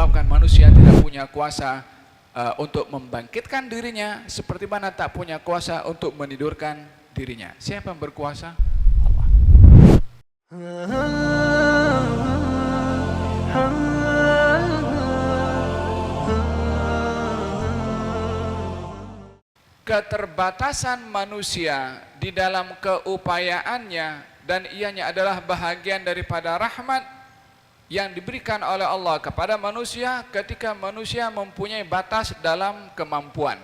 disebabkan manusia tidak punya kuasa untuk membangkitkan dirinya, seperti mana tak punya kuasa untuk menidurkan dirinya. Siapa yang berkuasa? Allah. Keterbatasan manusia di dalam keupayaannya dan ianya adalah bahagian daripada rahmat yang diberikan oleh Allah kepada manusia ketika manusia mempunyai batas dalam kemampuan.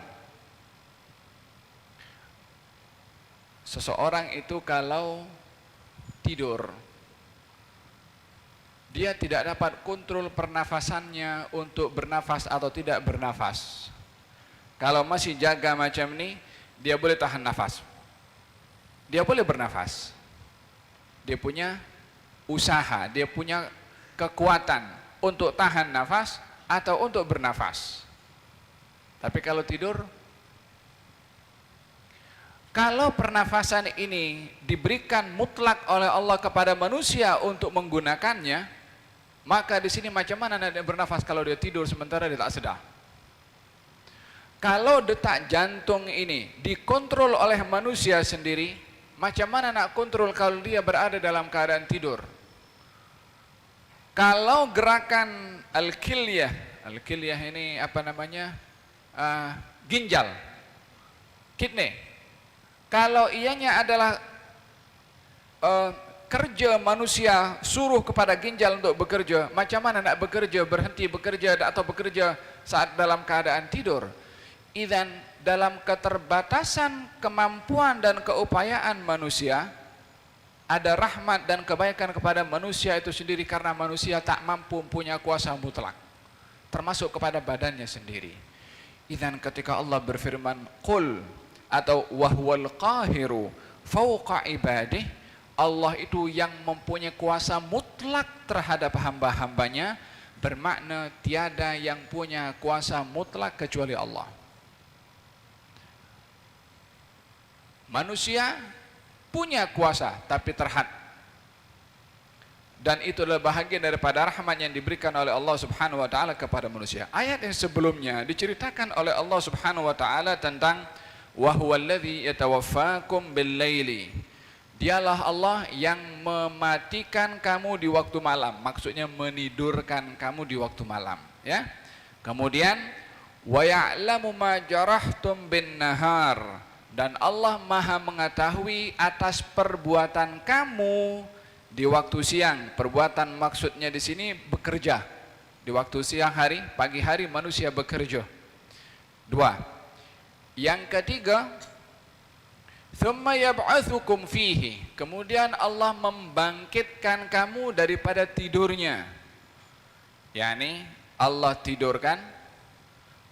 Seseorang itu kalau tidur, dia tidak dapat kontrol pernafasannya untuk bernafas atau tidak bernafas. Kalau masih jaga macam ini, dia boleh tahan nafas. Dia boleh bernafas. Dia punya usaha, dia punya kekuatan untuk tahan nafas atau untuk bernafas. Tapi kalau tidur, kalau pernafasan ini diberikan mutlak oleh Allah kepada manusia untuk menggunakannya, maka di sini macam mana dia bernafas kalau dia tidur sementara dia tak sedar? Kalau detak jantung ini dikontrol oleh manusia sendiri, macam mana nak kontrol kalau dia berada dalam keadaan tidur? Kalau gerakan al-kilyah ini apa namanya? Ginjal, kidney. Kalau ianya adalah kerja manusia suruh kepada ginjal untuk bekerja, macam mana nak bekerja, berhenti bekerja atau bekerja saat dalam keadaan tidur? Idzan dalam keterbatasan kemampuan dan keupayaan manusia, ada rahmat dan kebaikan kepada manusia itu sendiri karena manusia tak mampu punya kuasa mutlak, termasuk kepada badannya sendiri. Idzan ketika Allah berfirman, qul atau wahwal qahiru fauqa ibadih, Allah itu yang mempunyai kuasa mutlak terhadap hamba-hambanya, bermakna tiada yang punya kuasa mutlak kecuali Allah. Manusia punya kuasa tapi terhad, dan itu adalah bahagian daripada rahmat yang diberikan oleh Allah Subhanahu wa taala kepada manusia. Ayat yang sebelumnya diceritakan oleh Allah Subhanahu wa taala tentang wa huwallazi yatawaffakum bil-laili. Dialah Allah yang mematikan kamu di waktu malam, maksudnya menidurkan kamu di waktu malam, ya. Kemudian wa ya'lamu ma jarahtum bin-nahar, dan Allah Maha mengetahui atas perbuatan kamu di waktu siang. Perbuatan maksudnya di sini bekerja. Di waktu siang hari, pagi hari manusia bekerja. Dua. Yang ketiga, thumma yab'atsukum fihi. Kemudian Allah membangkitkan kamu daripada tidurnya. yakni Allah tidurkan,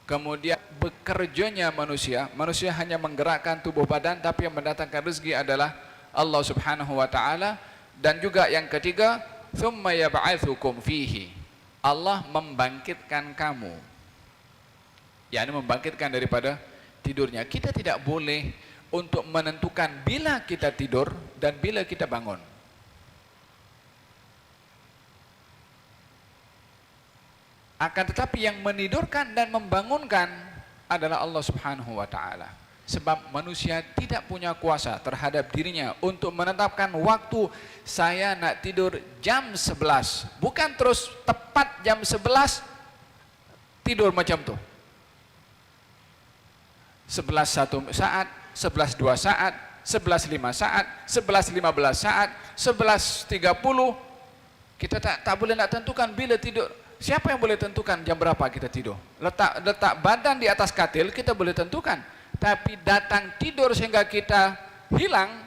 kemudian bekerjanya manusia hanya menggerakkan tubuh badan, tapi yang mendatangkan rezeki adalah Allah Subhanahu wa taala. Dan juga yang ketiga, tsumma yab'atsukum fihi, Allah membangkitkan kamu, yakni membangkitkan daripada tidurnya. Kita tidak boleh untuk menentukan bila kita tidur dan bila kita bangun. Akan tetapi yang menidurkan dan membangunkan adalah Allah Subhanahu wa taala. Sebab manusia tidak punya kuasa terhadap dirinya untuk menetapkan waktu, saya nak tidur jam 11, bukan terus tepat jam 11 tidur macam tu. 11 1 saat, 11 2 saat, 11 5 saat, 11 15 saat, 11:30. Kita tak boleh nak tentukan bila tidur. Siapa yang boleh tentukan jam berapa kita tidur? Letak badan di atas katil kita boleh tentukan. Tapi datang tidur sehingga kita hilang,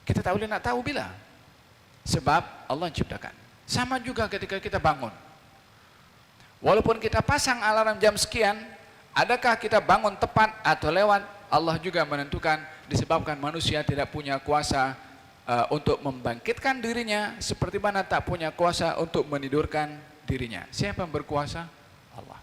kita tak boleh nak tahu bila. Sebab Allah ciptakan. Sama juga ketika kita bangun. Walaupun kita pasang alarm jam sekian, adakah kita bangun tepat atau lewat? Allah juga menentukan, disebabkan manusia tidak punya kuasa untuk membangkitkan dirinya, seperti mana tak punya kuasa untuk menidurkan dirinya. Siapa yang berkuasa? Allah.